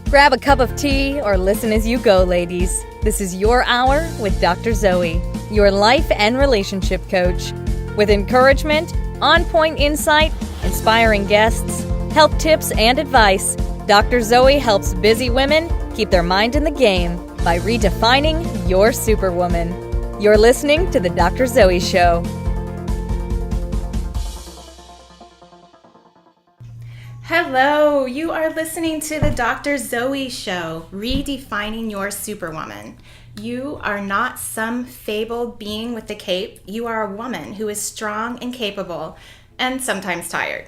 Grab a cup of tea or listen as you go, ladies. This is your hour with Dr. Zoe, your life and relationship coach. With encouragement, on-point insight, inspiring guests, health tips, and advice, Dr. Zoe helps busy women keep their mind in the game by redefining your Superwoman. You're listening to The Dr. Zoe Show. Hello, you are listening to The Dr. Zoe Show, Redefining Your Superwoman. You are not some fabled being with a cape. You are a woman who is strong and capable, and sometimes tired.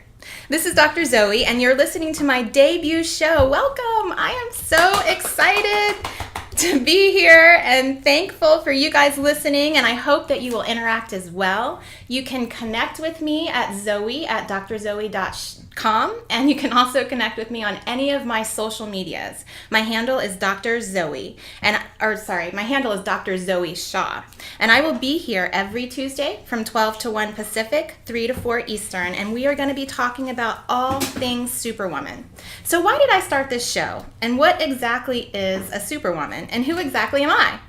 This is Dr. Zoe, and you're listening to my debut show. Welcome! I am so excited to be here and thankful for you guys listening, and I hope that you will interact as well. You can connect with me at zoe@drzoe.com, and you can also connect with me on any of my social medias. My handle is Dr. Zoe, my handle is Dr. Zoe Shaw, and I will be here every Tuesday from 12 to 1 Pacific, 3 to 4 Eastern, and we are going to be talking about all things Superwoman. So why did I start this show, and what exactly is a Superwoman, and who exactly am I?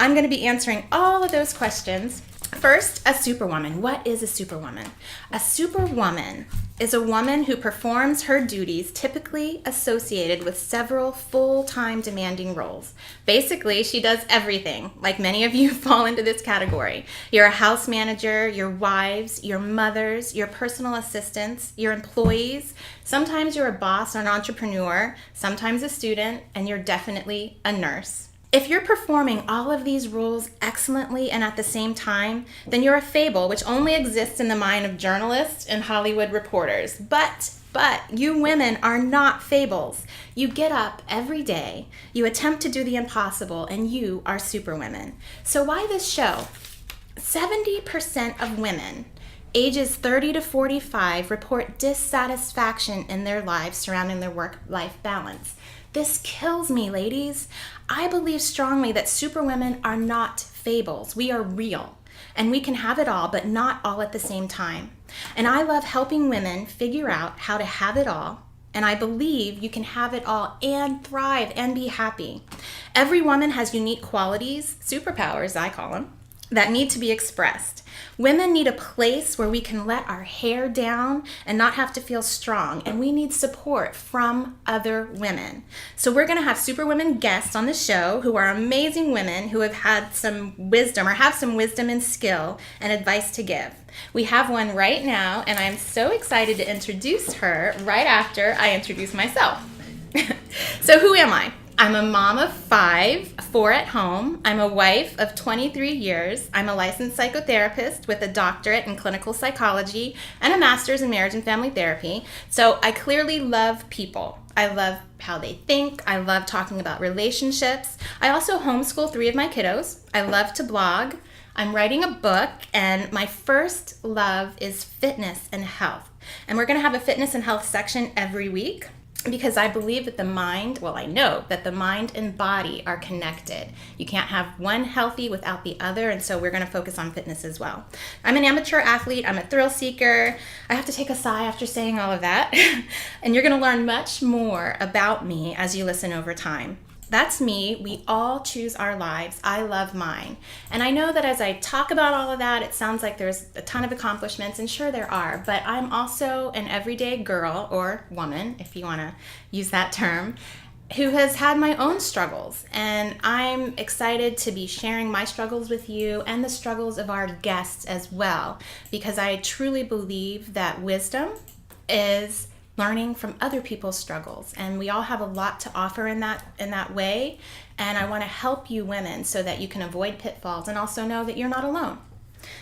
I'm going to be answering all of those questions. First, a Superwoman. What is a Superwoman? A Superwoman is a woman who performs her duties typically associated with several full-time demanding roles. Basically, she does everything. Like many of you fall into this category. You're a house manager, your wives, your mothers, your personal assistants, your employees. Sometimes you're a boss or an entrepreneur, sometimes a student, and you're definitely a nurse. If you're performing all of these roles excellently and at the same time, then you're a fable which only exists in the mind of journalists and Hollywood reporters. But you women are not fables. You get up every day, you attempt to do the impossible, and you are Superwomen. So why this show? 70% of women ages 30 to 45 report dissatisfaction in their lives surrounding their work-life balance. This kills me, ladies. I believe strongly that Superwomen are not fables. We are real, and we can have it all, but not all at the same time. And I love helping women figure out how to have it all, and I believe you can have it all and thrive and be happy. Every woman has unique qualities, superpowers I call them, that need to be expressed. Women need a place where we can let our hair down and not have to feel strong, and we need support from other women. So we're going to have Superwomen guests on the show who are amazing women who have had some wisdom or have some wisdom and skill and advice to give. We have one right now, and I'm so excited to introduce her right after I introduce myself. So who am I? I'm a mom of 5, 4 at home. I'm a wife of 23 years. I'm a licensed psychotherapist with a doctorate in clinical psychology and a master's in marriage and family therapy. So I clearly love people. I love how they think. I love talking about relationships. I also homeschool 3 of my kiddos. I love to blog. I'm writing a book, and my first love is fitness and health. And we're going to have a fitness and health section every week, because I believe that I know that the mind and body are connected. You can't have one healthy without the other, and so we're going to focus on fitness as well. I'm an amateur athlete. I'm a thrill seeker. I have to take a sigh after saying all of that. And you're going to learn much more about me as you listen over time. That's me. We all choose our lives. I love mine. And I know that as I talk about all of that, it sounds like there's a ton of accomplishments, and sure there are, but I'm also an everyday girl, or woman, if you want to use that term, who has had my own struggles. And I'm excited to be sharing my struggles with you and the struggles of our guests as well, because I truly believe that wisdom is learning from other people's struggles, and we all have a lot to offer in that way, and I want to help you women so that you can avoid pitfalls and also know that you're not alone.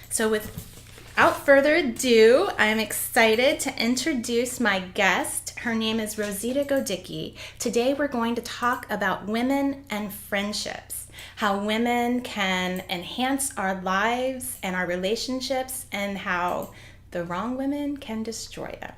So without further ado, I am excited to introduce my guest. Her name is Rosita Godicki. Today we're going to talk about women and friendships, how women can enhance our lives and our relationships, and how the wrong women can destroy them.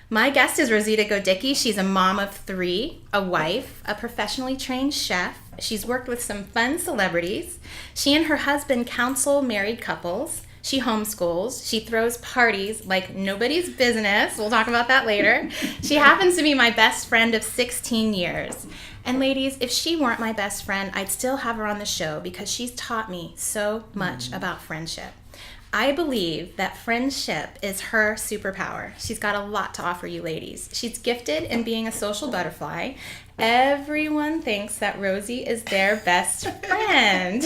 My guest is Rosita Godicki. She's a mom of 3, a wife, a professionally trained chef. She's worked with some fun celebrities. She and her husband counsel married couples. She homeschools. She throws parties like nobody's business. We'll talk about that later. She happens to be my best friend of 16 years. And ladies, if she weren't my best friend, I'd still have her on the show because she's taught me so much about friendship. I believe that friendship is her superpower. She's got a lot to offer you ladies. She's gifted in being a social butterfly. Everyone thinks that Rosie is their best friend.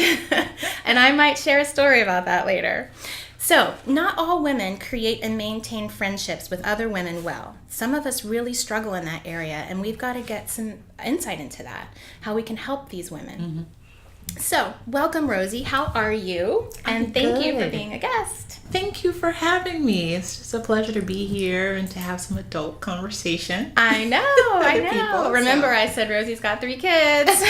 And I might share a story about that later. So, not all women create and maintain friendships with other women well. Some of us really struggle in that area, and we've got to get some insight into that, how we can help these women. Mm-hmm. So, welcome, Rosie. How are you? And thank you for being a guest. Thank you for having me. It's just a pleasure to be here and to have some adult conversation. I know. People, Remember, I said Rosie's got 3 kids.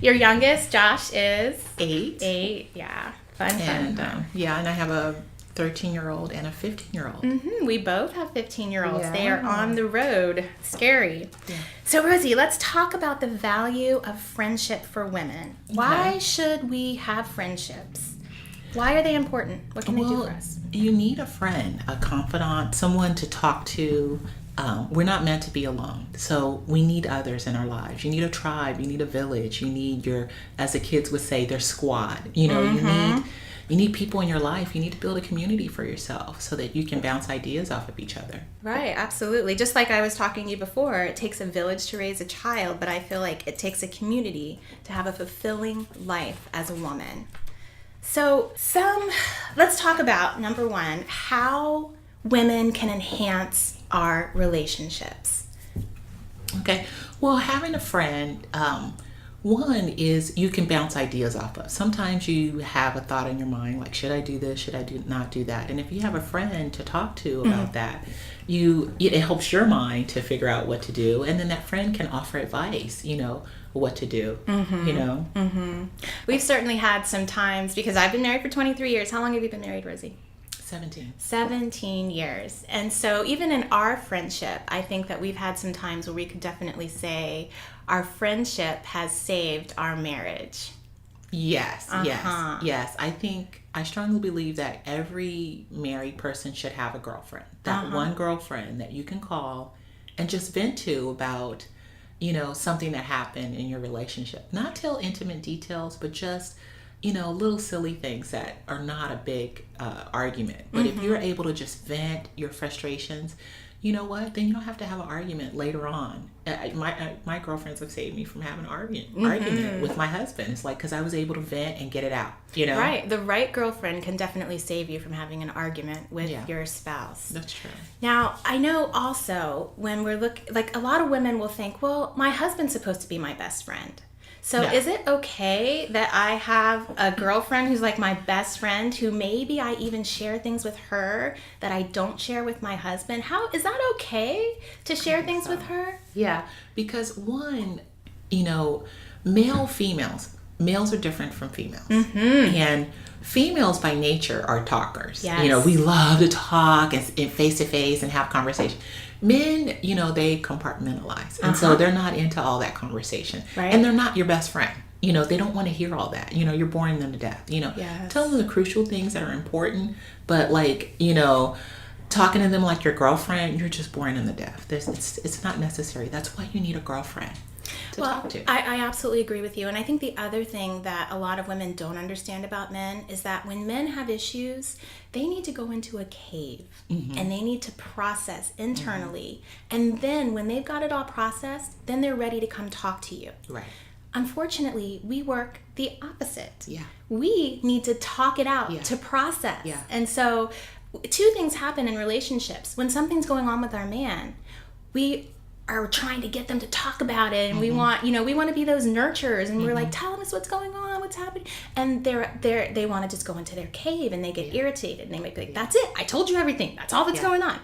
Your youngest, Josh, is 8. 8, yeah. Fun. And I have a 13-year-old and a 15-year-old. Mm-hmm. We both have 15-year-olds. Yeah. They are on the road. Scary. Yeah. So, Rosie, let's talk about the value of friendship for women. Okay. Why should we have friendships? Why are they important? What can they do for us? You need a friend, a confidant, someone to talk to. We're not meant to be alone. So we need others in our lives. You need a tribe. You need a village. You need your, as the kids would say, their squad. You know, you need people in your life. You need to build a community for yourself so that you can bounce ideas off of each other. Right, absolutely. Just like I was talking to you before, it takes a village to raise a child, but I feel like it takes a community to have a fulfilling life as a woman. So let's talk about, number 1, how women can enhance our relationships. Okay. Well, having a friend, one is you can bounce ideas off of. Sometimes you have a thought in your mind, like, should I do this? Should I not do that? And if you have a friend to talk to about that, it helps your mind to figure out what to do. And then that friend can offer advice, what to do, We've certainly had some times, because I've been married for 23 years. How long have you been married, Rosie? 17 years. And so even in our friendship, I think that we've had some times where we could definitely say our friendship has saved our marriage. Yes. I strongly believe that every married person should have a girlfriend. That one girlfriend that you can call and just vent to about, something that happened in your relationship. Not tell intimate details, but just little silly things that are not a big argument. But if you're able to just vent your frustrations, you know what? Then you don't have to have an argument later on. My girlfriends have saved me from having an argument with my husband. It's like, because I was able to vent and get it out, Right. The right girlfriend can definitely save you from having an argument with your spouse. That's true. Now, I know also when we're like a lot of women will think, well, my husband's supposed to be my best friend. So is it okay that I have a girlfriend who's like my best friend, who maybe I even share things with her that I don't share with my husband? How is that okay to share things with her? Yeah, because one, males are different from females. And females by nature are talkers. Yes. We love to talk and face to face and have conversation. Men, they compartmentalize. And so they're not into all that conversation. Right. And they're not your best friend. They don't want to hear all that. You're boring them to death. Yes. Tell them the crucial things that are important. But talking to them like your girlfriend, you're just boring them to death. It's not necessary. That's why you need a girlfriend to talk to. I absolutely agree with you. And I think the other thing that a lot of women don't understand about men is that when men have issues, they need to go into a cave and they need to process internally. And then when they've got it all processed, then they're ready to come talk to you. Right. Unfortunately, we work the opposite. Yeah. We need to talk it out to process. Yeah. And so 2 things happen in relationships. When something's going on with our man, we are trying to get them to talk about it, and we want to be those nurturers, and we're like, tell us what's going on, what's happening, and they want to just go into their cave, and they get irritated, and they might be like, that's it, I told you everything, that's all that's going on.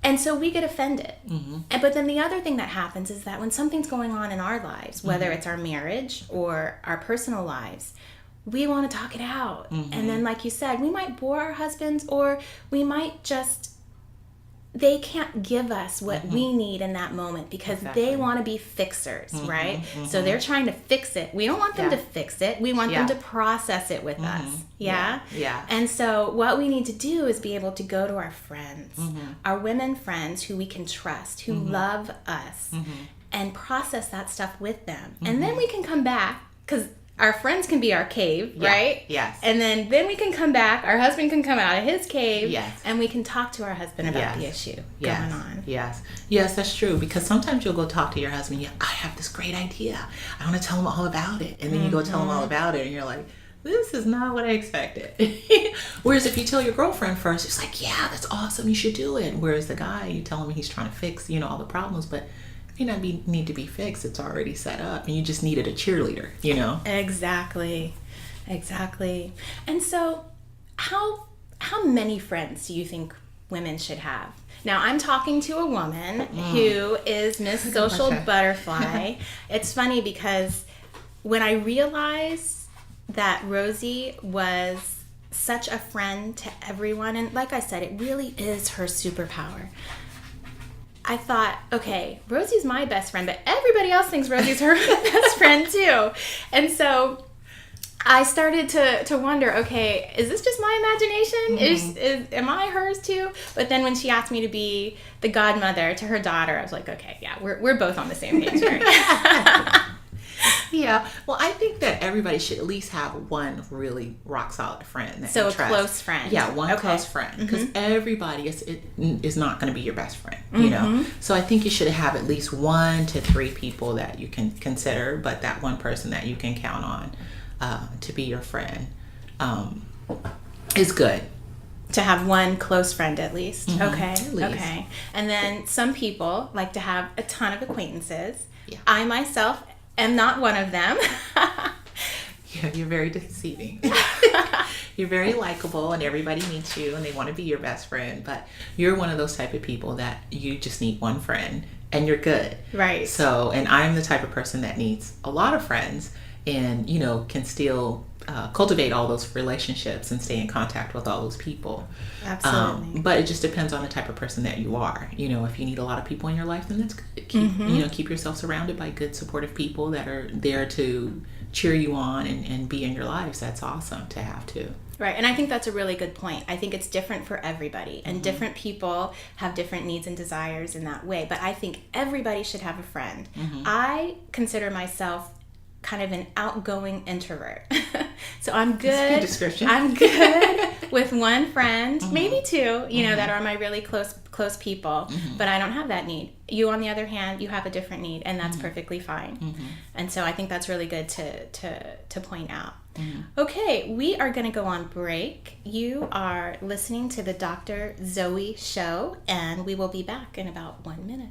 And so we get offended. But then the other thing that happens is that when something's going on in our lives, whether it's our marriage or our personal lives, we want to talk it out. And then, like you said, we might bore our husbands, or we might just they can't give us what we need in that moment because they want to be fixers, right? So they're trying to fix it. We don't want them to fix it. We want them to process it with us. Yeah? And so what we need to do is be able to go to our friends, our women friends who we can trust, who love us, and process that stuff with them. And then we can come back, because our friends can be our cave, right? Yes. And then we can come back. Our husband can come out of his cave. Yes. And we can talk to our husband about the issue going on. Yes. Yes, that's true. Because sometimes you'll go talk to your husband. Yeah, I have this great idea. I want to tell him all about it. And then you go tell him all about it. And you're like, this is not what I expected. Whereas if you tell your girlfriend first, it's like, yeah, that's awesome. You should do it. Whereas the guy, you tell him he's trying to fix, all the problems. But need to be fixed. It's already set up, and you just needed a cheerleader. Exactly. And so, how many friends do you think women should have? Now, I'm talking to a woman who is Miss Social Butterfly. It's funny because when I realized that Rosie was such a friend to everyone, and like I said, it really is her superpower. I thought, okay, Rosie's my best friend, but everybody else thinks Rosie's her best friend too. And so I started to wonder, okay, is this just my imagination? Am I hers too? But then when she asked me to be the godmother to her daughter, I was like, okay, yeah, we're both on the same page here. Yeah. Well, I think that everybody should at least have one really rock solid friend. So a close friend. Yeah, one close friend. Because everybody is not going to be your best friend, So I think you should have at least 1 to 3 people that you can consider, but that one person that you can count on to be your friend is good. To have one close friend at least. Okay. At least. Okay. And then some people like to have a ton of acquaintances. Yeah. I myself am not one of them. Yeah, you're very deceiving. You're very likable and everybody meets you and they want to be your best friend, but you're one of those type of people that you just need one friend and you're good. Right. So, and I'm the type of person that needs a lot of friends and, can still cultivate all those relationships and stay in contact with all those people. Absolutely. But it just depends on the type of person that you are. If you need a lot of people in your life, then that's good. Keep yourself surrounded by good, supportive people that are there to cheer you on and be in your lives. That's awesome to have too. Right, and I think that's a really good point. I think it's different for everybody, and different people have different needs and desires in that way. But I think everybody should have a friend. I consider myself kind of an outgoing introvert. So I'm good. That's a good description. I'm good with one friend, maybe 2, that are my really close people, but I don't have that need. You, on the other hand, you have a different need, and that's perfectly fine. And so I think that's really good to point out. Okay, we are going to go on break. You are listening to the Dr. Zoe Show, and we will be back in about 1 minute.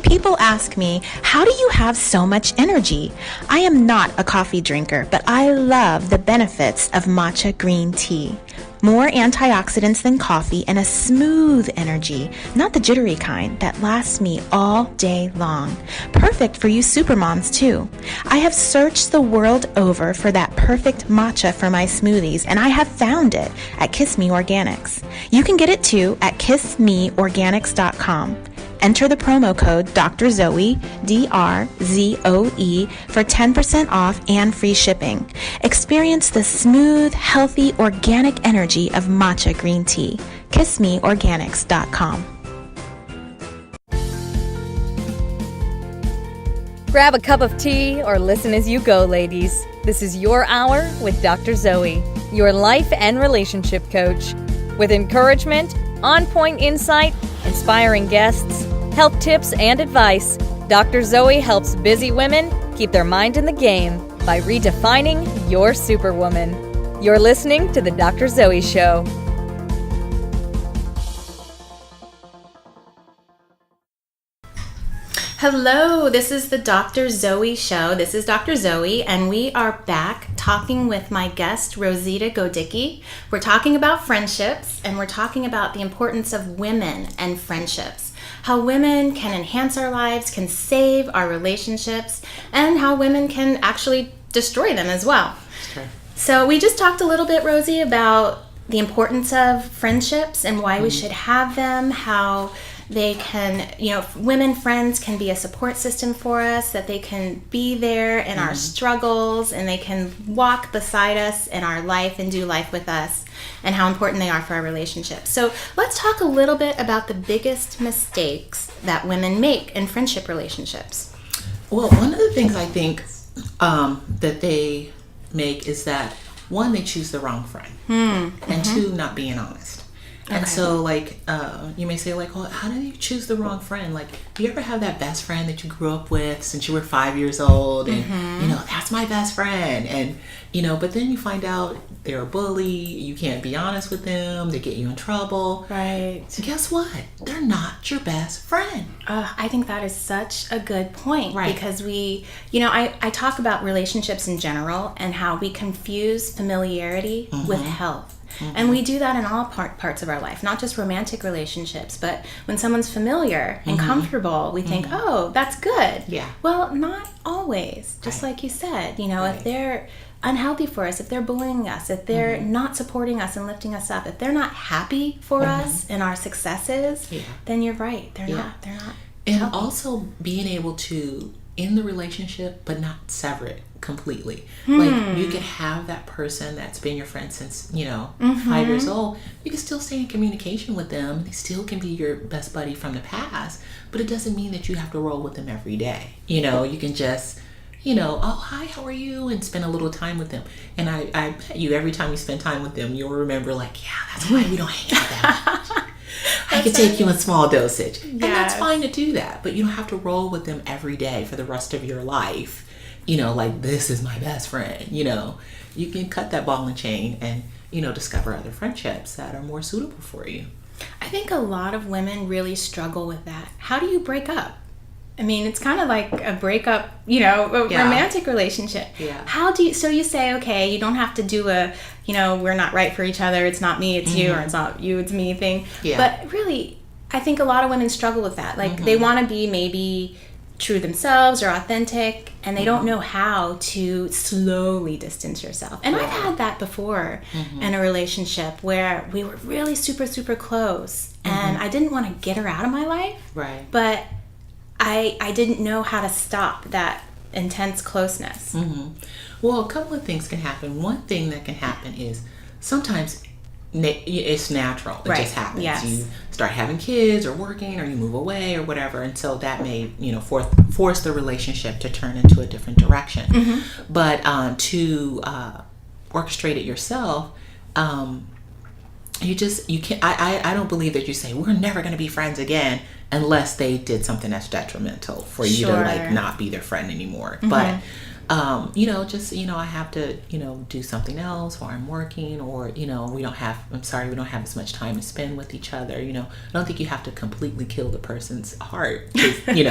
People ask me, how do you have so much energy? I am not a coffee drinker, but I love the benefits of matcha green tea. More antioxidants than coffee and a smooth energy, not the jittery kind that lasts me all day long. Perfect for you supermoms too. I have searched the world over for that perfect matcha for my smoothies, and I have found it at Kiss Me Organics. You can get it too at kissmeorganics.com. Enter the promo code Dr. Zoe, DRZOE, for 10% off and free shipping. Experience the smooth, healthy, organic energy of matcha green tea. KissMeOrganics.com. Grab a cup of tea or listen as you go, ladies. This is your hour with Dr. Zoe, your life and relationship coach. With encouragement, on-point insight, inspiring guests, health tips, and advice, Dr. Zoe helps busy women keep their mind in the game by redefining your Superwoman. You're listening to The Dr. Zoe Show. Hello, this is the Dr. Zoe Show. This is Dr. Zoe, and we are back talking with my guest, Rosita Godicki. We're talking about friendships, and we're talking about the importance of women and friendships. How women can enhance our lives, can save our relationships, and how women can actually destroy them as well. Sure. So we just talked a little bit, Rosie, about the importance of friendships and why we should have them, how they can, women friends can be a support system for us, that they can be there in our struggles and they can walk beside us in our life and do life with us, and how important they are for our relationships. So let's talk a little bit about the biggest mistakes that women make in friendship relationships. Well, one of the things I think that they make is that, one, they choose the wrong friend, and two, not being honest. And so, like, you may say, like, well, how do you choose the wrong friend? Like, do you ever have that best friend that you grew up with since you were 5 years old? And, that's my best friend. And, but then you find out they're a bully. You can't be honest with them. They get you in trouble. Right. So guess what? They're not your best friend. I think that is such a good point. Right. Because I talk about relationships in general and how we confuse familiarity with health. And we do that in all parts of our life, not just romantic relationships, but when someone's familiar and comfortable, we think, oh, that's good. Yeah. Well, not always. Just like you said, if they're unhealthy for us, if they're bullying us, if they're not supporting us and lifting us up, if they're not happy for us and our successes, then you're right. They're not. And also being able to in the relationship, but not sever it completely. Like, you could have that person that's been your friend since, 5 years old. You can still stay in communication with them. They still can be your best buddy from the past, but it doesn't mean that you have to roll with them every day. You can just, oh, hi, how are you? And spend a little time with them. And I bet you every time you spend time with them, you'll remember, like, yeah, that's why we don't hang out that much. I can take you in small dosage. And that's fine to do that. But you don't have to roll with them every day for the rest of your life. Like, this is my best friend. You can cut that ball and chain and, discover other friendships that are more suitable for you. I think a lot of women really struggle with that. How do you break up? I mean, it's kind of like a breakup, romantic relationship. Yeah. So you say, okay, you don't have to do we're not right for each other, it's not me, it's you, or it's not you, it's me thing. Yeah. But really, I think a lot of women struggle with that. Like, they want to be maybe true themselves or authentic, and they don't know how to slowly distance yourself. And I've had that before in a relationship where we were really super, super close, and I didn't want to get her out of my life. Right. But I didn't know how to stop that intense closeness. Well, a couple of things can happen. One thing that can happen is sometimes it's natural. It just happens. Yes. You start having kids or working, or you move away or whatever, and so that may force the relationship to turn into a different direction. But to orchestrate it yourself, you can't. I don't believe that you say we're never going to be friends again unless they did something that's detrimental for you to, like, not be their friend anymore. But I have to, do something else, or I'm working, or, we don't have as much time to spend with each other. I don't think you have to completely kill the person's heart to,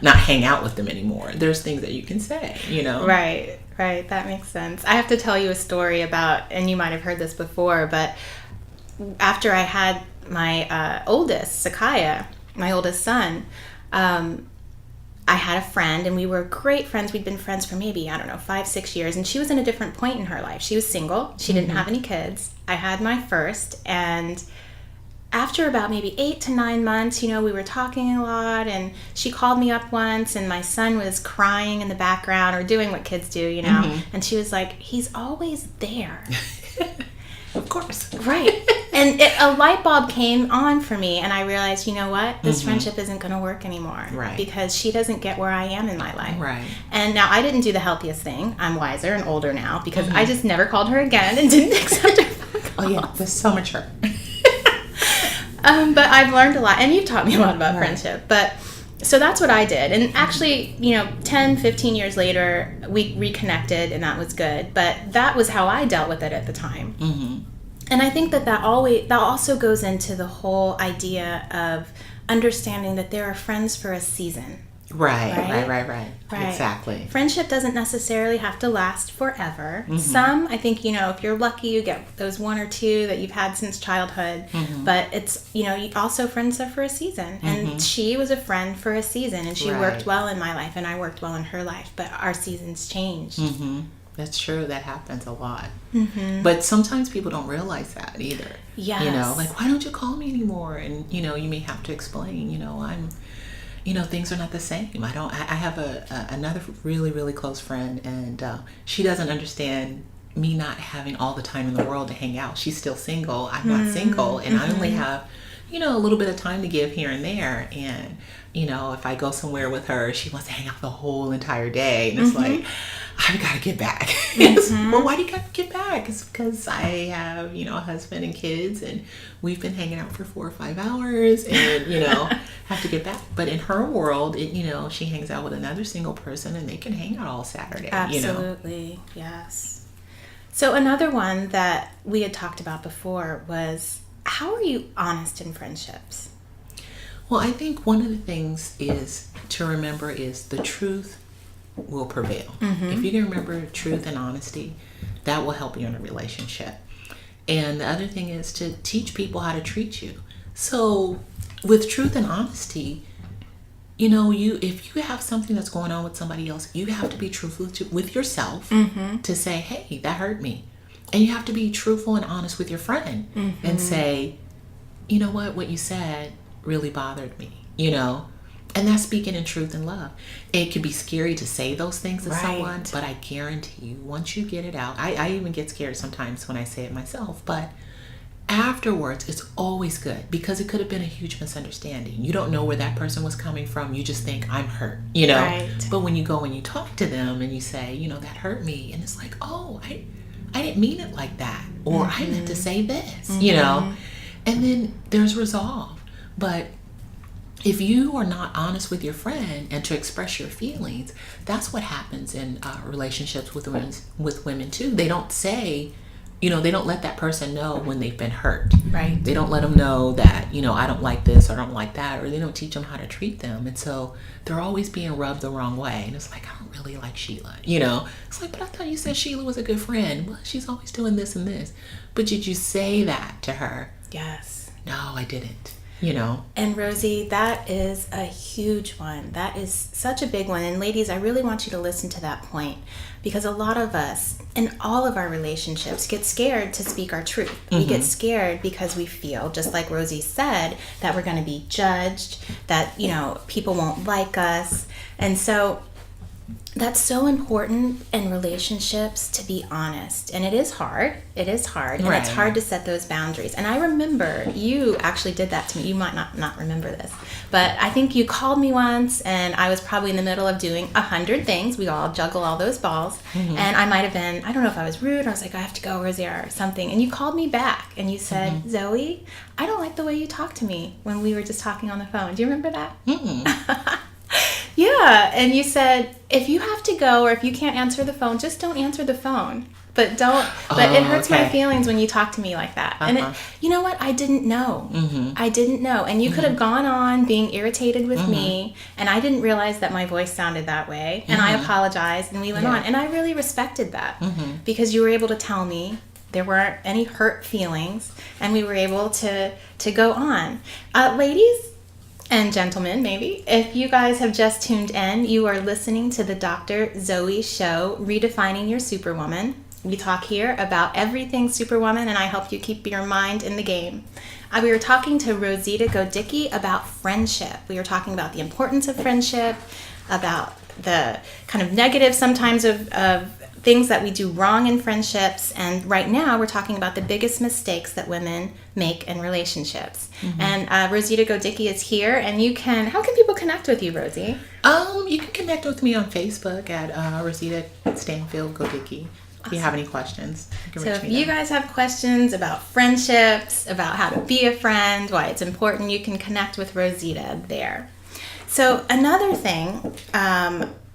not hang out with them anymore. There's things that you can say, Right. That makes sense. I have to tell you a story about, and you might have heard this before, but after I had my oldest, Sakaya, my oldest son, I had a friend, and we were great friends. We'd been friends for maybe, 5-6 years, and she was in a different point in her life. She was single. She didn't have any kids. I had my first, and after about maybe 8 to 9 months, we were talking a lot, and she called me up once, and my son was crying in the background, or doing what kids do, and she was like, he's always there. Of course. Right. And a light bulb came on for me, and I realized, you know what? This friendship isn't going to work anymore. Right. Because she doesn't get where I am in my life. Right. And now I didn't do the healthiest thing. I'm wiser and older now, because I just never called her again and didn't accept her phone calls. Oh, yeah. That's so mature. But I've learned a lot, and you've taught me a lot about friendship. But so that's what I did. And actually, 10, 15 years later, we reconnected, and that was good. But that was how I dealt with it at the time. And I think that also goes into the whole idea of understanding that there are friends for a season. Right. Exactly. Friendship doesn't necessarily have to last forever. Some, I think, if you're lucky, you get those 1 or 2 that you've had since childhood. But it's, also friends are for a season. And she was a friend for a season, and she worked well in my life, and I worked well in her life. But our seasons changed. That's true. That happens a lot. Mm-hmm. But sometimes people don't realize that either. Yes. You know, like, why don't you call me anymore? And, you know, you may have to explain, things are not the same. I have another really, really close friend, and she doesn't understand me not having all the time in the world to hang out. She's still single. I'm not single, and I only have, a little bit of time to give here and there. And, if I go somewhere with her, she wants to hang out the whole entire day. And it's like, I've got to get back. Well, why do you got to get back? It's because I have, a husband and kids, and we've been hanging out for 4 or 5 hours, and, have to get back. But in her world, she hangs out with another single person, and they can hang out all Saturday. Absolutely. Yes. So another one that we had talked about before was, how are you honest in friendships? Well, I think one of the things is to remember is the truth will prevail. If you can remember truth and honesty, that will help you in a relationship. And the other thing is to teach people how to treat you. So with truth and honesty, if you have something that's going on with somebody else, you have to be truthful with yourself to say, hey, that hurt me. And you have to be truthful and honest with your friend and say, you know what you said really bothered me, And that's speaking in truth and love. It can be scary to say those things to someone, but I guarantee you, once you get it out, I even get scared sometimes when I say it myself, but afterwards, it's always good, because it could have been a huge misunderstanding. You don't know where that person was coming from. You just think, I'm hurt, Right. But when you go and you talk to them and you say, that hurt me, and it's like, oh, I didn't mean it like that, or I meant to say this, and then there's resolve. But if you are not honest with your friend and to express your feelings, that's what happens in relationships with women too. They don't say, they don't let that person know when they've been hurt. Right. They don't let them know that, I don't like this or I don't like that, or they don't teach them how to treat them. And so they're always being rubbed the wrong way. And it's like, I don't really like Sheila. It's like, but I thought you said Sheila was a good friend. Well, she's always doing this and this. But did you say that to her? Yes. No, I didn't. And Rosie, that is a huge one. That is such a big one. And ladies, I really want you to listen to that point, because a lot of us in all of our relationships get scared to speak our truth. We get scared because we feel, just like Rosie said, that we're going to be judged, that, people won't like us. And so that's so important in relationships, to be honest. And it is hard. And it's hard to set those boundaries. And I remember you actually did that to me. You might not remember this, but I think you called me once, and I was probably in the middle of doing 100 things. We all juggle all those balls. And I might have been, I don't know if I was rude, or I was like, I have to go, Rosie, or something. And you called me back and you said, Zoe, I don't like the way you talk to me when we were just talking on the phone. Do you remember that? Yeah, and you said, if you have to go, or if you can't answer the phone, just don't answer the phone. But it hurts my feelings when you talk to me like that. And you know what? I didn't know. I didn't know. And you could have gone on being irritated with me, and I didn't realize that my voice sounded that way. And I apologized, and we went on. And I really respected that, because you were able to tell me there weren't any hurt feelings, and we were able to go on. Ladies and gentlemen, maybe, if you guys have just tuned in, you are listening to the Dr. Zoe Show, Redefining Your Superwoman. We talk here about everything Superwoman, and I help you keep your mind in the game. We were talking to Rosita Godicki about friendship. We were talking about the importance of friendship, about the kind of negative sometimes of things that we do wrong in friendships. And right now we're talking about the biggest mistakes that women make in relationships. And Rosita Godicki is here, and how can people connect with you, Rosie? You can connect with me on Facebook at Rosita Stanfield Godicki. If you have any questions, you can reach me. So if you guys have questions about friendships, about how to be a friend, why it's important, you can connect with Rosita there. So another thing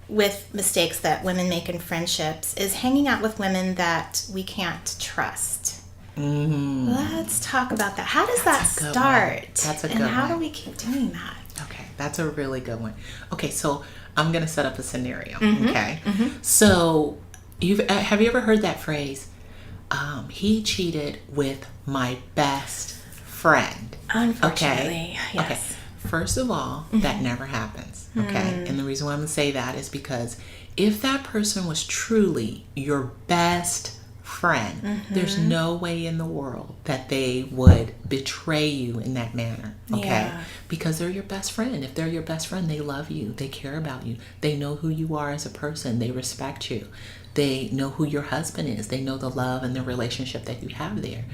with mistakes that women make in friendships is hanging out with women that we can't trust. Let's talk about that. How does that start? That's a good one. And how do we keep doing that? Okay, that's a really good one. Okay, so I'm going to set up a scenario, okay? So have you ever heard that phrase, he cheated with my best friend? Unfortunately, yes. Okay. First of all, that never happens, okay? And the reason why I'm going to say that is because if that person was truly your best friend, there's no way in the world that they would betray you in that manner, okay? Yeah. Because they're your best friend. If they're your best friend, they love you, they care about you, they know who you are as a person, they respect you, they know who your husband is, they know the love and the relationship that you have there.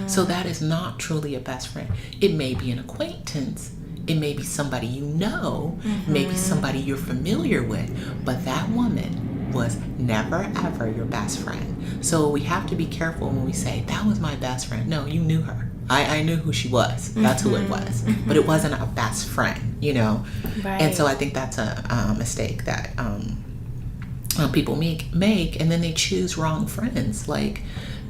So that is not truly a best friend. It may be an acquaintance, it may be somebody you know, maybe somebody you're familiar with, but that woman was never ever your best friend. So we have to be careful when we say, that was my best friend. No, you knew her. I knew who she was. That's who it was. But it wasn't a best friend, you know? Right. And so I think that's a mistake that people make, and then they choose wrong friends. Like,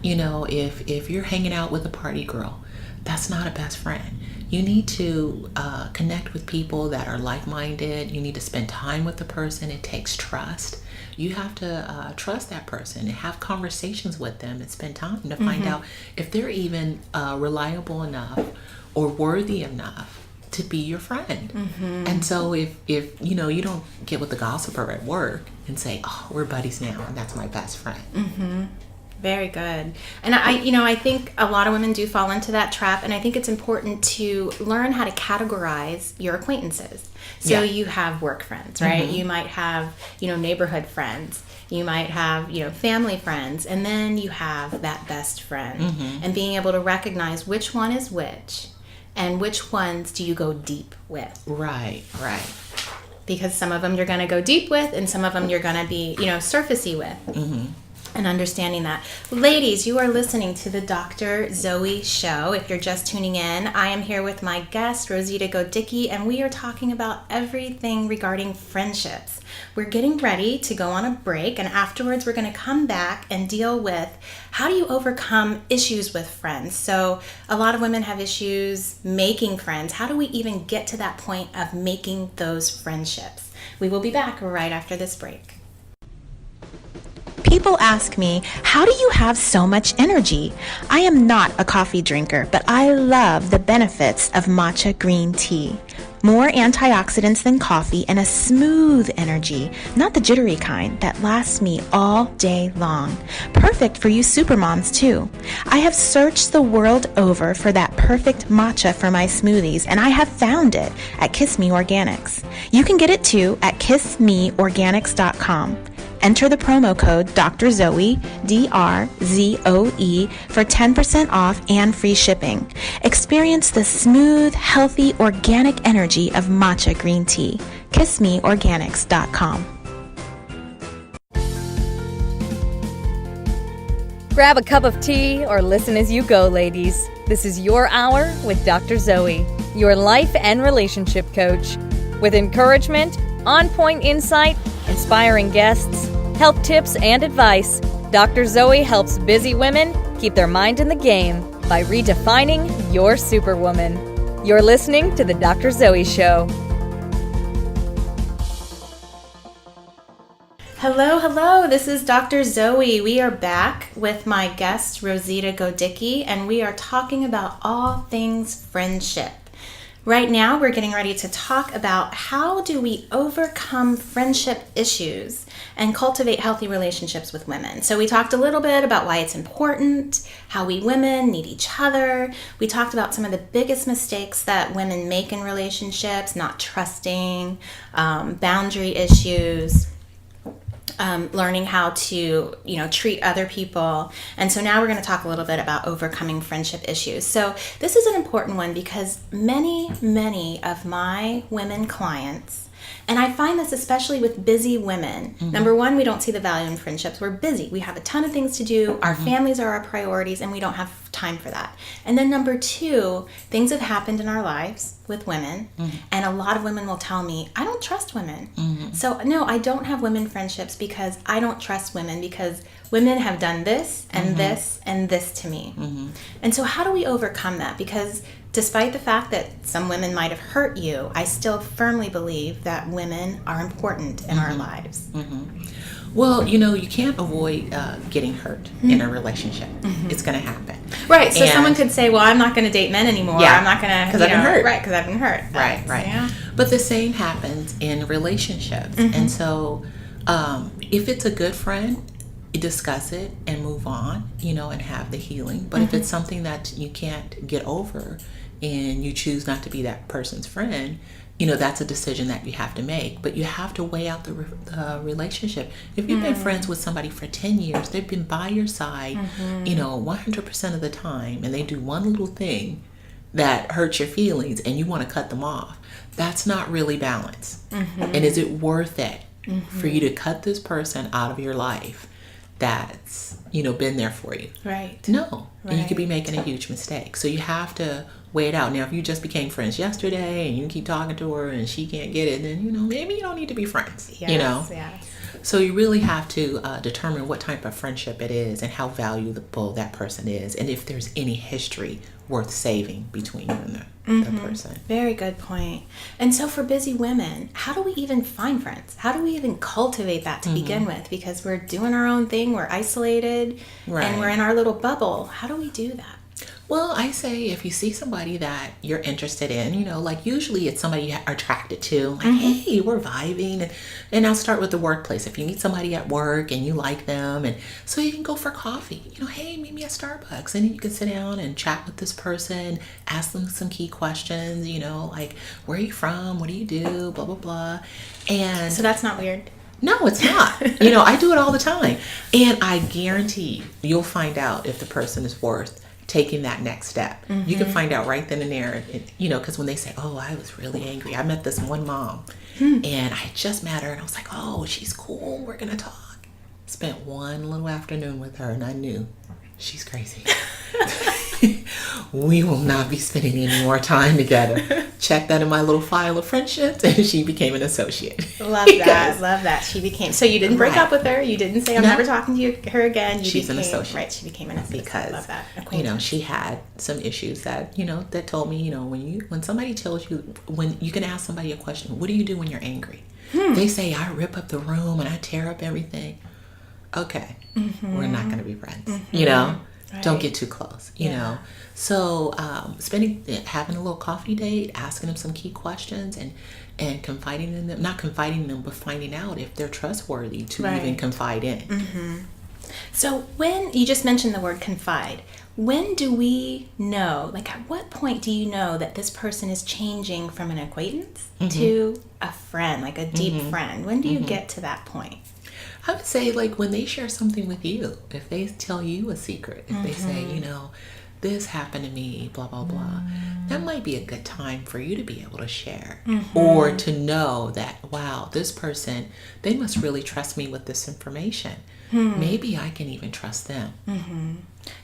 you know, if you're hanging out with a party girl, that's not a best friend. You need to connect with people that are like-minded. You need to spend time with the person. It takes trust. You have to trust that person and have conversations with them and spend time to find out if they're even reliable enough or worthy enough to be your friend. And so if you know, you don't get with the gossiper at work and say, oh, we're buddies now and that's my best friend. Very good. And I think a lot of women do fall into that trap, and I think it's important to learn how to categorize your acquaintances. So you have work friends, right? You might have, neighborhood friends. You might have, family friends, and then you have that best friend. And being able to recognize which one is which and which ones do you go deep with. Right. Because some of them you're going to go deep with, and some of them you're going to be, surfacey with. And understanding that. Ladies, you are listening to the Dr. Zoe Show. If you're just tuning in, I am here with my guest, Rosita Godicki, and we are talking about everything regarding friendships. We're getting ready to go on a break, and afterwards we're going to come back and deal with how do you overcome issues with friends. So a lot of women have issues making friends. How do we even get to that point of making those friendships? We will be back right after this break. People ask me, how do you have so much energy? I am not a coffee drinker, but I love the benefits of matcha green tea. More antioxidants than coffee and a smooth energy, not the jittery kind that lasts me all day long. Perfect for you supermoms too. I have searched the world over for that perfect matcha for my smoothies, and I have found it at Kiss Me Organics. You can get it too at kissmeorganics.com. Enter the promo code Dr. Zoe, DRZOE, for 10% off and free shipping. Experience the smooth, healthy, organic energy of matcha green tea. KissMeOrganics.com. Grab a cup of tea or listen as you go, ladies. This is your hour with Dr. Zoe, your life and relationship coach. With encouragement, on-point insight, inspiring guests, health tips, and advice, Dr. Zoe helps busy women keep their mind in the game by redefining your Superwoman. You're listening to The Dr. Zoe Show. Hello, this is Dr. Zoe. We are back with my guest, Rosita Godicki, and we are talking about all things friendship. Right now, we're getting ready to talk about how do we overcome friendship issues and cultivate healthy relationships with women. So we talked a little bit about why it's important, how we women need each other. We talked about some of the biggest mistakes that women make in relationships, not trusting, boundary issues, learning how to, treat other people. And so now we're going to talk a little bit about overcoming friendship issues. So this is an important one because many of my women clients, and I find this especially with busy women. Number one, we don't see the value in friendships. We're busy. We have a ton of things to do. Our families are our priorities, and we don't have time for that. And then number two, things have happened in our lives with women, and a lot of women will tell me, I don't trust women. So no, I don't have women friendships because I don't trust women because women have done this and this and this to me. And so how do we overcome that? Because despite the fact that some women might have hurt you, I still firmly believe that women are important in our lives. Well, you can't avoid getting hurt in a relationship. It's going to happen. Right. So someone could say, well, I'm not going to date men anymore. Yeah, I'm not going to, because I've been hurt. Right, because I've been hurt. Right. Yeah. But the same happens in relationships. And so if it's a good friend, you discuss it and move on, and have the healing. But if it's something that you can't get over and you choose not to be that person's friend, that's a decision that you have to make. But you have to weigh out the relationship. If you've been friends with somebody for 10 years, they've been by your side, 100% of the time, and they do one little thing that hurts your feelings and you want to cut them off, that's not really balance. And is it worth it for you to cut this person out of your life that's, been there for you? Right. No. Right. And you could be making a huge mistake. So you have to weigh it out. Now, if you just became friends yesterday and you keep talking to her and she can't get it, then, maybe you don't need to be friends, Yes. So you really have to determine what type of friendship it is and how valuable that person is, and if there's any history worth saving between you and the person. Very good point. And so for busy women, how do we even find friends? How do we even cultivate that to begin with? Because we're doing our own thing, we're isolated, and we're in our little bubble. How do we do that? Well, I say if you see somebody that you're interested in, like usually it's somebody you're attracted to, like, hey, we're vibing. And I'll start with the workplace. If you meet somebody at work and you like them, and so you can go for coffee, hey, meet me at Starbucks. And then you can sit down and chat with this person, ask them some key questions, like, where are you from? What do you do? Blah, blah, blah. And so that's not weird. No, it's not. I do it all the time. And I guarantee you'll find out if the person is worth taking that next step. You can find out right then and there, because when they say, oh, I was really angry. I met this one mom and I just met her and I was like, oh, she's cool. We're going to talk. Spent one little afternoon with her and I knew she's crazy. We will not be spending any more time together. Check that in my little file of friendships, and she became an associate. Love that. She became. So you didn't break up with her. You didn't say, I'm never talking to her again. She's an associate. Right, she became an associate. Because, love that. she had some issues that, that told me, when somebody tells you, when you can ask somebody a question, what do you do when you're angry? They say, I rip up the room and I tear up everything. Okay, we're not going to be friends, Right. Don't get too close, you know. So having a little coffee date, asking them some key questions, and confiding in them, not confiding in them, but finding out if they're trustworthy to even confide in. So when you just mentioned the word confide, when do we know, like at what point do you know that this person is changing from an acquaintance to a friend, like a deep friend? When do you get to that point? I would say, like, when they share something with you, if they tell you a secret, if they say, this happened to me, blah, blah, blah, that might be a good time for you to be able to share. Or to know that, wow, this person, they must really trust me with this information. Maybe I can even trust them.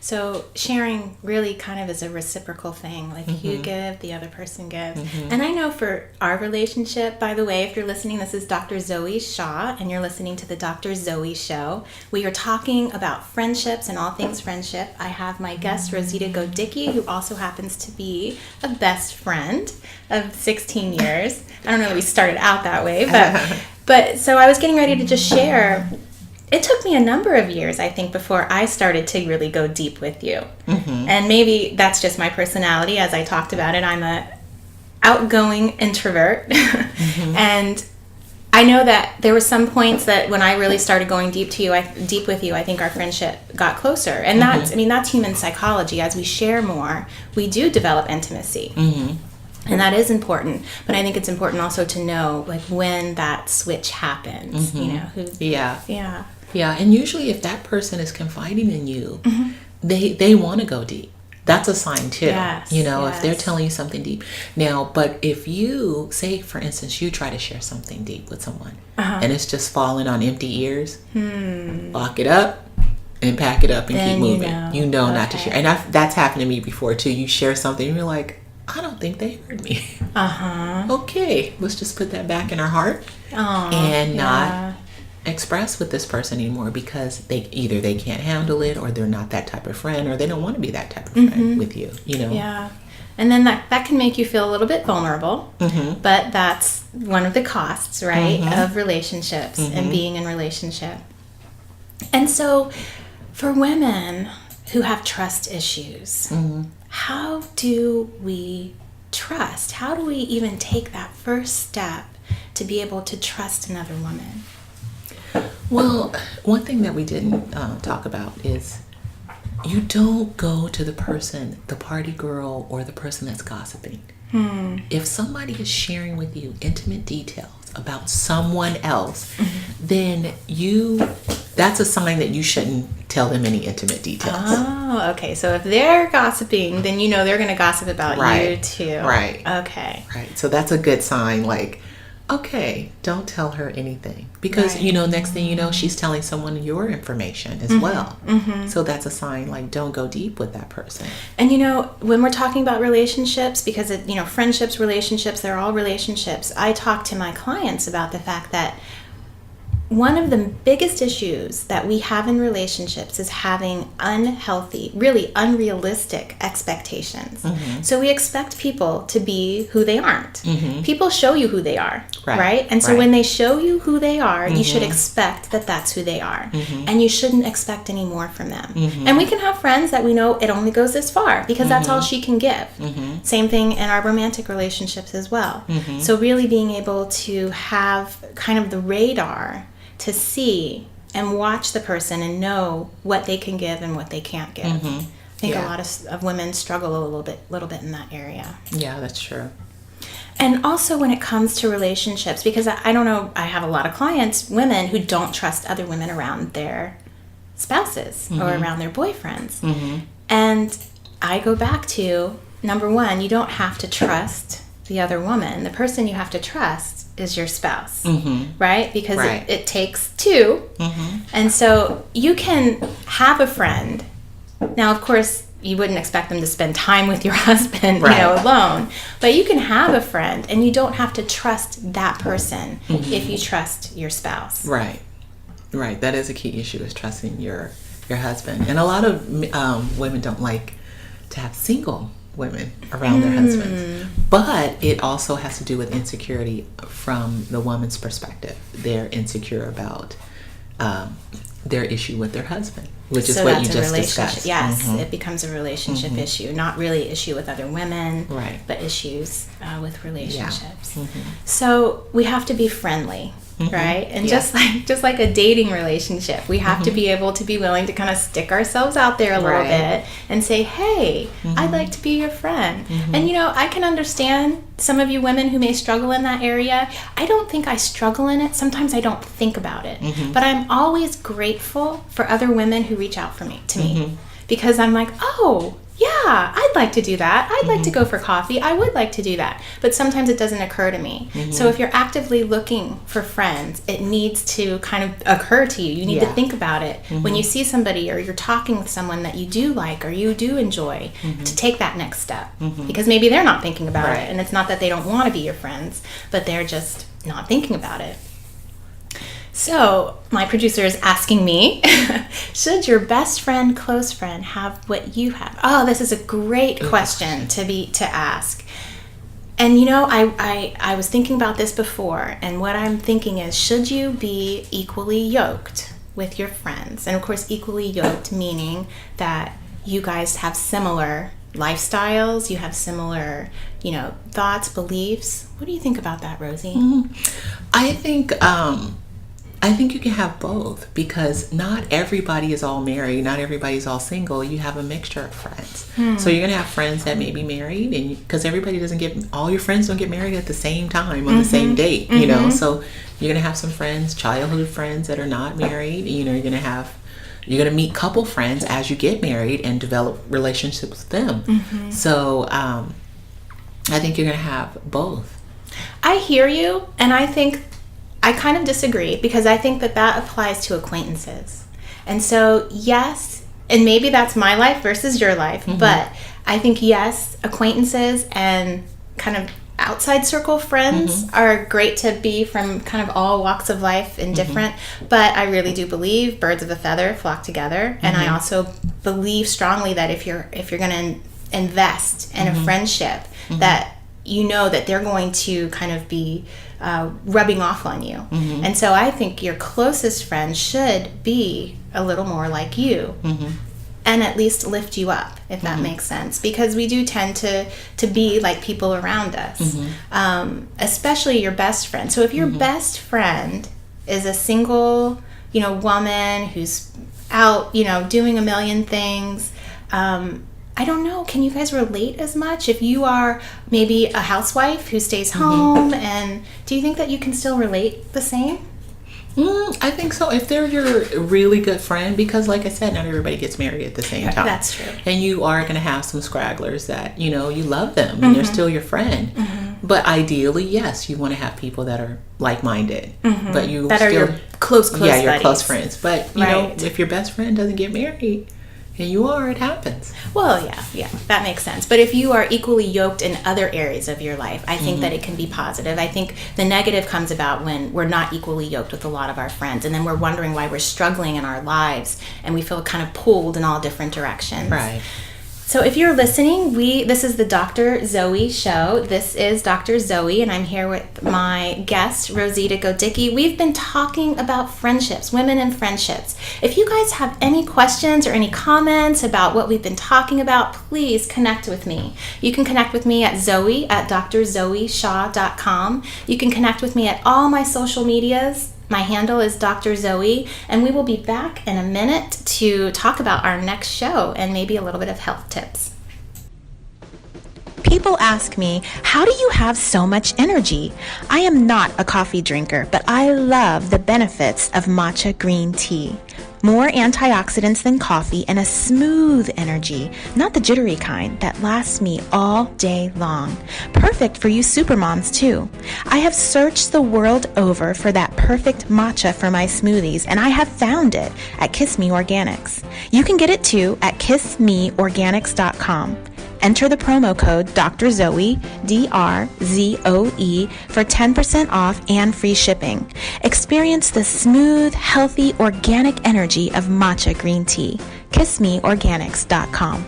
So sharing really kind of is a reciprocal thing. Like you give, the other person gives. And I know for our relationship, by the way, if you're listening, this is Dr. Zoe Shaw, and you're listening to the Dr. Zoe Show. We are talking about friendships and all things friendship. I have my guest, Rosita Godicki, who also happens to be a best friend of 16 years. I don't know that we started out that way, but so I was getting ready to just share. It took me a number of years, I think, before I started to really go deep with you. And maybe that's just my personality. As I talked about it, I'm a outgoing introvert. And I know that there were some points that when I really started going deep with you, I think our friendship got closer. And that's human psychology. As we share more, we do develop intimacy. And that is important. But I think it's important also to know, like, when that switch happens, Yeah, and usually if that person is confiding in you, they want to go deep. That's a sign too. If they're telling you something deep. Now, but if you, say for instance, you try to share something deep with someone and it's just falling on empty ears, lock it up and pack it up and keep moving. You know not to share. And that's happened to me before too. You share something and you're like, I don't think they heard me. Okay, let's just put that back in our heart and not express with this person anymore, because they can't handle it, or they're not that type of friend, or they don't want to be that type of friend with you, And then that can make you feel a little bit vulnerable, but that's one of the costs, right, of relationships and being in relationship. And so for women who have trust issues, how do we trust? How do we even take that first step to be able to trust another woman? Well, one thing that we didn't talk about is you don't go to the person, the party girl, or the person that's gossiping. If somebody is sharing with you intimate details about someone else, then that's a sign that you shouldn't tell them any intimate details. Oh, okay. So if they're gossiping, then you know they're going to gossip about you too. Right. Okay. Right. So that's a good sign, like, okay, don't tell her anything. Because, next thing you know, she's telling someone your information as well. So that's a sign, like, don't go deep with that person. And, when we're talking about relationships, because, friendships, relationships, they're all relationships, I talk to my clients about the fact that one of the biggest issues that we have in relationships is having unhealthy, really unrealistic expectations. So we expect people to be who they aren't. People show you who they are, right? And so when they show you who they are, you should expect that that's who they are. And you shouldn't expect any more from them. And we can have friends that we know it only goes this far because that's all she can give. Same thing in our romantic relationships as well. So really being able to have kind of the radar to see and watch the person and know what they can give and what they can't give. I think a lot of women struggle a little bit in that area. Yeah, that's true. And also when it comes to relationships, because I don't know, I have a lot of clients, women who don't trust other women around their spouses or around their boyfriends. And I go back to, number one, you don't have to trust the other woman. The person you have to trust is your spouse, right? Because it takes two. And so you can have a friend. Now, of course, you wouldn't expect them to spend time with your husband, alone. But you can have a friend, and you don't have to trust that person if you trust your spouse. Right. That is a key issue, is trusting your husband. And a lot of women don't like to have single women around their husbands. But it also has to do with insecurity from the woman's perspective. They're insecure about their issue with their husband, which is what you just discussed. Yes, it becomes a relationship issue, not really issue with other women, but issues with relationships. So we have to be friendly. Right? And just like a dating relationship, we have to be able to be willing to kind of stick ourselves out there a little bit and say, hey, I'd like to be your friend. And I can understand some of you women who may struggle in that area. I don't think I struggle in it. Sometimes I don't think about it. But I'm always grateful for other women who reach out to me. Because I'm like, oh, yeah, I'd like to do that. I'd like to go for coffee. I would like to do that. But sometimes it doesn't occur to me. So if you're actively looking for friends, it needs to kind of occur to you. You need to think about it. When you see somebody or you're talking with someone that you do like or you do enjoy, to take that next step. Because maybe they're not thinking about it. And it's not that they don't want to be your friends, but they're just not thinking about it. So my producer is asking me, should your best friend, close friend have what you have? Oh, this is a great question to ask. And I was thinking about this before, and what I'm thinking is, should you be equally yoked with your friends? And of course, equally yoked meaning that you guys have similar lifestyles, you have similar, thoughts, beliefs. What do you think about that, Rosie? I think you can have both, because not everybody is all married, not everybody's all single. You have a mixture of friends. So you're going to have friends that may be married, and because everybody all your friends don't get married at the same time on the same date, So you're going to have some friends, childhood friends that are not married. You're going to meet couple friends as you get married and develop relationships with them. So I think you're going to have both. I hear you, and I kind of disagree, because I think that applies to acquaintances. And so, yes, and maybe that's my life versus your life, but I think, yes, acquaintances and kind of outside circle friends are great to be from kind of all walks of life and different, but I really do believe birds of a feather flock together. And I also believe strongly that if you're going to invest in a friendship, that you know that they're going to kind of be rubbing off on you. And so I think your closest friend should be a little more like you. And at least lift you up, if that makes sense. Because we do tend to be like people around us, especially your best friend. So if your best friend is a single, woman who's out, doing a million things, I don't know, can you guys relate as much? If you are maybe a housewife who stays home, and do you think that you can still relate the same? I think so. If they're your really good friend, because like I said, not everybody gets married at the same time. That's true. And you are going to have some scragglers that, you love them and they're still your friend. But ideally, yes, you want to have people that are like-minded. But you that still, are your close yeah, your buddies. close friends. But, you know, if your best friend doesn't get married, and you are, it happens. Well, yeah, that makes sense. But if you are equally yoked in other areas of your life, I think that it can be positive. I think the negative comes about when we're not equally yoked with a lot of our friends, and then we're wondering why we're struggling in our lives, and we feel kind of pulled in all different directions. Right. So if you're listening, this is the Dr. Zoe Show. This is Dr. Zoe, and I'm here with my guest, Rosita Godicki. We've been talking about friendships, women and friendships. If you guys have any questions or any comments about what we've been talking about, please connect with me. You can connect with me at Zoe at drzoeshaw.com. You can connect with me at all my social medias. My handle is Dr. Zoe, and we will be back in a minute to talk about our next show and maybe a little bit of health tips. People ask me, how do you have so much energy? I am not a coffee drinker, but I love the benefits of matcha green tea. More antioxidants than coffee and a smooth energy, not the jittery kind that lasts me all day long. Perfect for you supermoms too. I have searched the world over for that perfect matcha for my smoothies, and I have found it at Kiss Me Organics. You can get it too at kissmeorganics.com. Enter the promo code Dr. Zoe, DRZOE, for 10% off and free shipping. Experience the smooth, healthy, organic energy of matcha green tea. KissMeOrganics.com.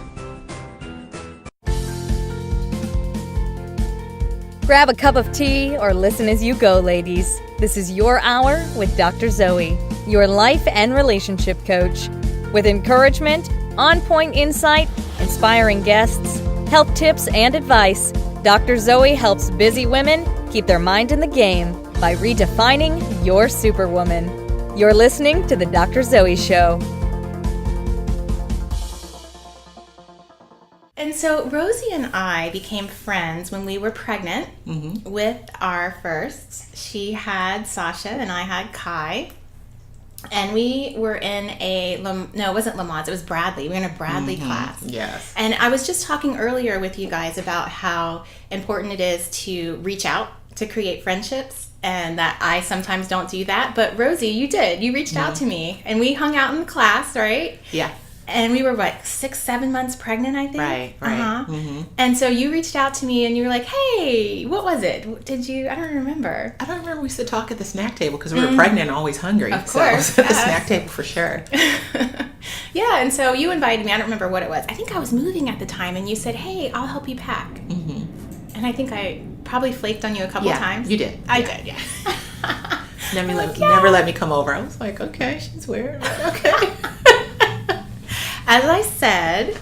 Grab a cup of tea or listen as you go, ladies. This is your hour with Dr. Zoe, your life and relationship coach. With encouragement, on-point insight, inspiring guests, health tips, and advice, Dr. Zoe helps busy women keep their mind in the game by redefining your Superwoman. You're listening to The Dr. Zoe Show. And so Rosie and I became friends when we were pregnant with our first. She had Sasha and I had Kai. And we were in it wasn't Lamaze, it was Bradley. We were in a Bradley class. Yes. And I was just talking earlier with you guys about how important it is to reach out to create friendships, and that I sometimes don't do that. But Rosie, you did. You reached out to me, and we hung out in the class, right? Yeah. And we were, 6-7 months pregnant, I think? Right. And so you reached out to me and you were like, hey, what was it? Did you, I don't remember. I don't remember. We used to talk at the snack table because we were pregnant and always hungry. Of course. So at the snack table for sure. Yeah, and so you invited me. I don't remember what it was. I think I was moving at the time, and you said, hey, I'll help you pack. And I think I probably flaked on you a couple times. You did. I did, yeah. Never let me come over. I was like, okay, she's weird. Okay. As I said,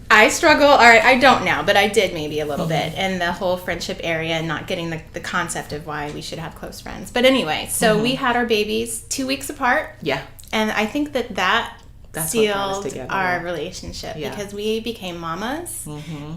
I struggle, or I don't now, but I did maybe a little bit in the whole friendship area and not getting the concept of why we should have close friends. But anyway, so we had our babies 2 weeks apart. Yeah. And I think that's sealed together, our relationship because we became mamas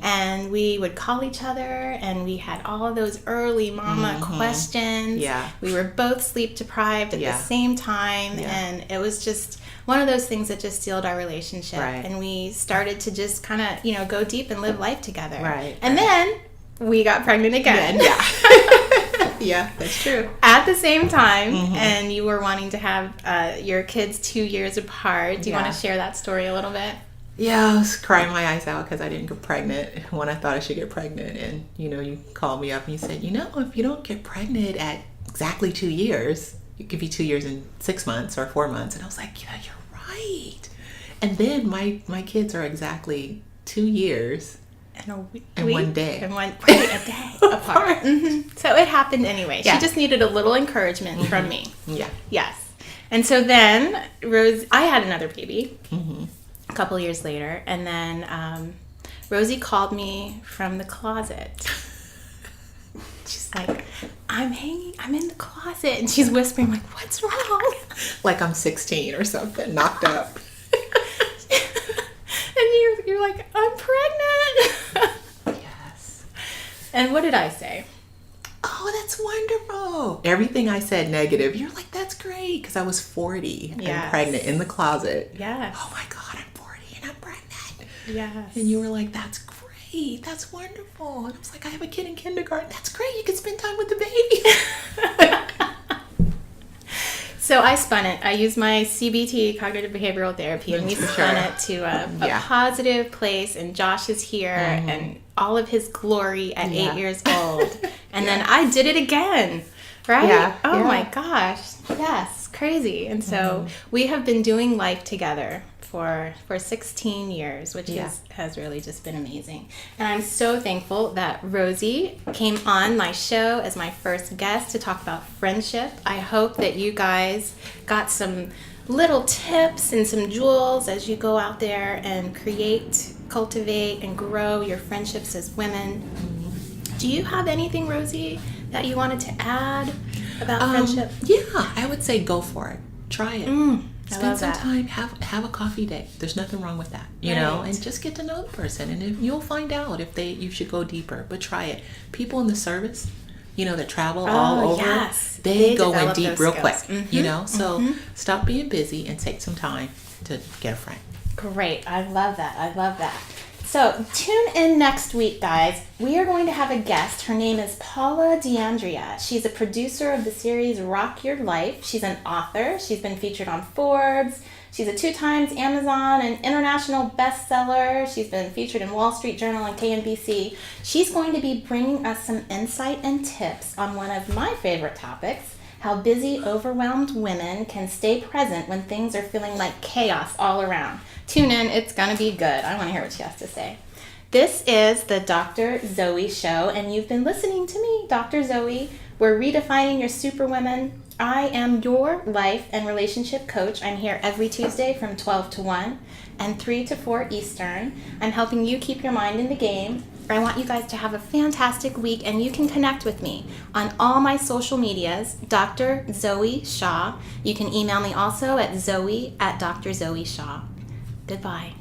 and we would call each other and we had all of those early mama questions. Yeah. We were both sleep deprived at the same time, and it was just one of those things that just sealed our relationship. Right. And we started to just kind of, go deep and live life together. Right. And then we got pregnant again. Yeah. Yeah, that's true. At the same time, and you were wanting to have your kids 2 years apart. Do you want to share that story a little bit? Yeah, I was crying my eyes out because I didn't get pregnant when I thought I should get pregnant. And, you called me up and you said, if you don't get pregnant at exactly 2 years, it could be 2 years and 6 months or 4 months. And I was like, yeah, you're right. And then my kids are exactly 2 years in one day. A day apart. So it happened anyway. Yeah. She just needed a little encouragement from me. Yeah. Yes. And so then I had another baby a couple years later, and then Rosie called me from the closet. She's like, I'm in the closet, and she's whispering like, what's wrong? Like I'm 16 or something, knocked up. And you're like, I'm pregnant. Yes. And what did I say? Oh, that's wonderful. Everything I said negative, you're like, that's great. Because I was 40 and pregnant in the closet. Yes. Oh my God, I'm 40 and I'm pregnant. Yes. And you were like, that's great. That's wonderful. And I was like, I have a kid in kindergarten. That's great. You can spend time with the baby. So I spun it. I used my CBT, cognitive behavioral therapy, and we spun it to a positive place. And Josh is here and all of his glory at 8 years old. And then I did it again, right? Yeah. Oh my gosh. Yes, crazy. And so we have been doing life together for 16 years, which has really just been amazing. And I'm so thankful that Rosie came on my show as my first guest to talk about friendship. I hope that you guys got some little tips and some jewels as you go out there and create, cultivate, and grow your friendships as women. Do you have anything, Rosie, that you wanted to add about friendship? Yeah, I would say go for it. Try it. Spend some time, have a coffee date. There's nothing wrong with that, you know, and just get to know the person. And if you'll find out if you should go deeper, but try it. People in the service, you know, that travel all over, they go in deep real quick, you know. So stop being busy and take some time to get a friend. Great. I love that. I love that. So tune in next week, guys. We are going to have a guest. Her name is Paula DeAndrea. She's a producer of the series Rock Your Life. She's an author. She's been featured on Forbes. She's a 2x Amazon and international bestseller. She's been featured in Wall Street Journal and KNBC. She's going to be bringing us some insight and tips on one of my favorite topics, how busy, overwhelmed women can stay present when things are feeling like chaos all around. Tune in. It's going to be good. I want to hear what she has to say. This is the Dr. Zoe Show, and you've been listening to me, Dr. Zoe. We're redefining your superwoman. I am your life and relationship coach. I'm here every Tuesday from 12 to 1 and 3 to 4 Eastern. I'm helping you keep your mind in the game. I want you guys to have a fantastic week, and you can connect with me on all my social medias, Dr. Zoe Shaw. You can email me also at zoe@drzoeshaw. Goodbye.